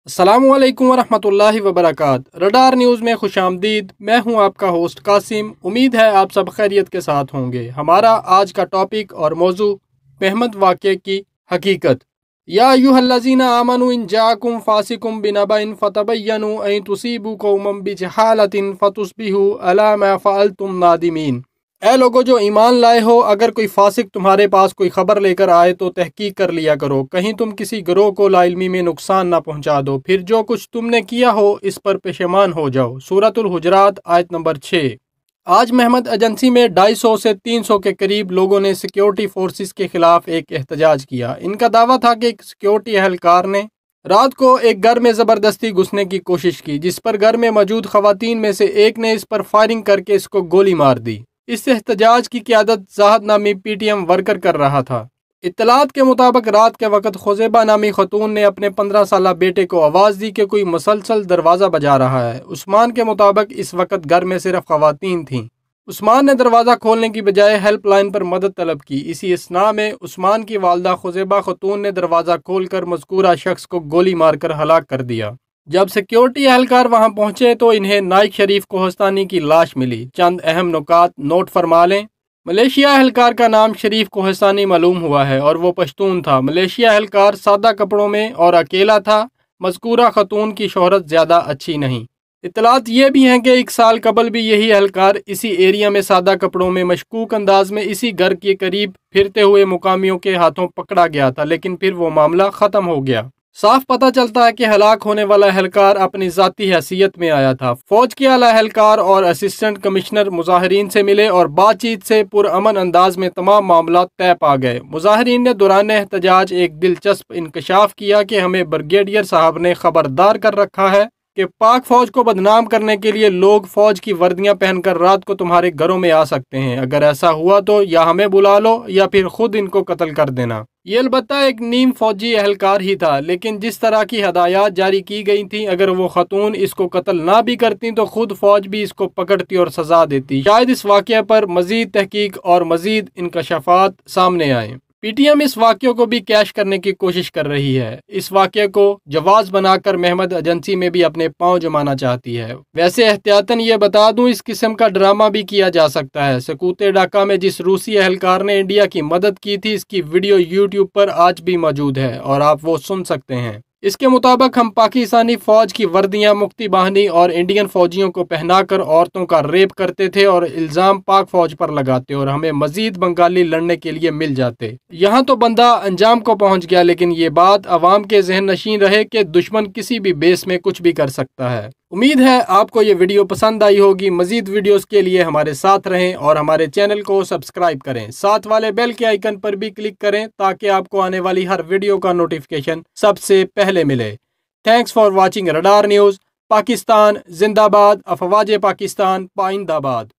अस्सलामु अलैकुम वरहमतुल्लाहि वबरकात। रडार न्यूज़ में खुश आमदीद। मैं हूं आपका होस्ट कासिम। उम्मीद है आप सब खैरियत के साथ होंगे। हमारा आज का टॉपिक और मौजू महमद वाक़े की हकीकत। या अय्युहल्लज़ीना आमनू इन जाअकुम फासिकुम बिनबइन फतबय्यनु अन तुसीबू कौमम बिजहालतिन फतुस्बिहू अला मा फ़अलतुम नादिमीन। ए लोगो जो ईमान लाए हो, अगर कोई फासिक तुम्हारे पास कोई खबर लेकर आए तो तहकीक कर लिया करो, कहीं तुम किसी गिरोह को लाइल्मी में नुकसान ना पहुंचा दो, फिर जो कुछ तुमने किया हो इस पर पेशेमान हो जाओ। सूरतुल हुजरात आयत नंबर 6। आज महमद एजेंसी में 250 से 300 के करीब लोगों ने सिक्योरिटी फोर्सेस के खिलाफ एक एहतजाज किया। इनका दावा था कि एक सिक्योरिटी एहलकार ने रात को एक घर में ज़बरदस्ती घुसने की कोशिश की, जिस पर घर में मौजूद खवातीन में से एक ने इस पर फायरिंग करके इसको गोली मार दी। इस एहतजाज की क़यादत ज़ाहद नामी PTM वर्कर कर रहा था। इत्तलात के मुताबिक रात के वक्त खुज़ैबा नामी खतून ने अपने 15 साला बेटे को आवाज़ दी कि कोई मुसलसल दरवाज़ा बजा रहा है। उस्मान के मुताबिक इस वक्त घर में सिर्फ खवातीन थीं। उस्मान ने दरवाज़ा खोलने की बजाय हेल्पलाइन पर मदद तलब की। इसी असना में उस्मान की वालदा खुज़ैबा खतून ने दरवाज़ा खोलकर मज़कूरा शख्स को गोली मारकर हलाक कर दिया। जब सिक्योरिटी एहलकार वहां पहुंचे तो इन्हें नाइक शरीफ कोहस्तानी की लाश मिली। चंद अहम नुकात नोट फरमा लें। मलेशिया एहलकार का नाम शरीफ कोहस्तानी मालूम हुआ है और वो पश्तून था। मलेशिया एहलकार सादा कपड़ों में और अकेला था। मज़कूरा खतून की शोहरत ज़्यादा अच्छी नहीं। इत्तलात ये भी हैं कि 1 साल कबल भी यही एहलकार इसी एरिया में सादा कपड़ों में मशकूक अंदाज में इसी घर के करीब फिरते हुए मुकामियों के हाथों पकड़ा गया था, लेकिन फिर वो मामला ख़त्म हो गया। साफ पता चलता है कि हलाक होने वाला एहलकार अपनी ज़ाती हैसियत में आया था। फौज के आला एहलकार और असिस्टेंट कमिश्नर मुजाहिरीन से मिले और बातचीत से पुरअमन अंदाज में तमाम मामला तय पा गए। मुजाहिरीन ने दौरान एहतजाज एक दिलचस्प इंकशाफ किया कि हमें ब्रिगेडियर साहब ने खबरदार कर रखा है कि पाक फौज को बदनाम करने के लिए लोग फौज की वर्दियां पहनकर रात को तुम्हारे घरों में आ सकते हैं। अगर ऐसा हुआ तो या हमें बुला लो या फिर खुद इनको कत्ल कर देना। ये अलबत्ता एक नीम फौजी एहलकार ही था, लेकिन जिस तरह की हदायत जारी की गई थी, अगर वो खतून इसको कत्ल ना भी करती तो खुद फौज भी इसको पकड़ती और सजा देती। शायद इस वाक़े पर मजीद तहकीक और मजीद इंकशाफात सामने आए। PTM इस वाक़े को भी कैश करने की कोशिश कर रही है। इस वाक़े को जवाज बनाकर महमद एजेंसी में भी अपने पांव जमाना चाहती है। वैसे एहतियातन ये बता दूं, इस किस्म का ड्रामा भी किया जा सकता है। सकूते डाका में जिस रूसी एहलकार ने इंडिया की मदद की थी, इसकी वीडियो YouTube पर आज भी मौजूद है और आप वो सुन सकते हैं। इसके मुताबिक हम पाकिस्तानी फौज की वर्दियां मुक्ति बाहिनी और इंडियन फौजियों को पहनाकर औरतों का रेप करते थे और इल्जाम पाक फौज पर लगाते और हमें मजीद बंगाली लड़ने के लिए मिल जाते। यहाँ तो बंदा अंजाम को पहुँच गया, लेकिन ये बात अवाम के जहन नशीन रहे कि दुश्मन किसी भी बेस में कुछ भी कर सकता है। उम्मीद है आपको ये वीडियो पसंद आई होगी। मजीद वीडियोस के लिए हमारे साथ रहें और हमारे चैनल को सब्सक्राइब करें। साथ वाले बेल के आइकन पर भी क्लिक करें ताकि आपको आने वाली हर वीडियो का नोटिफिकेशन सबसे पहले मिले। Thanks for watching radar news. Pakistan जिंदाबाद। अफवाज पाकिस्तान पाइंदाबाद।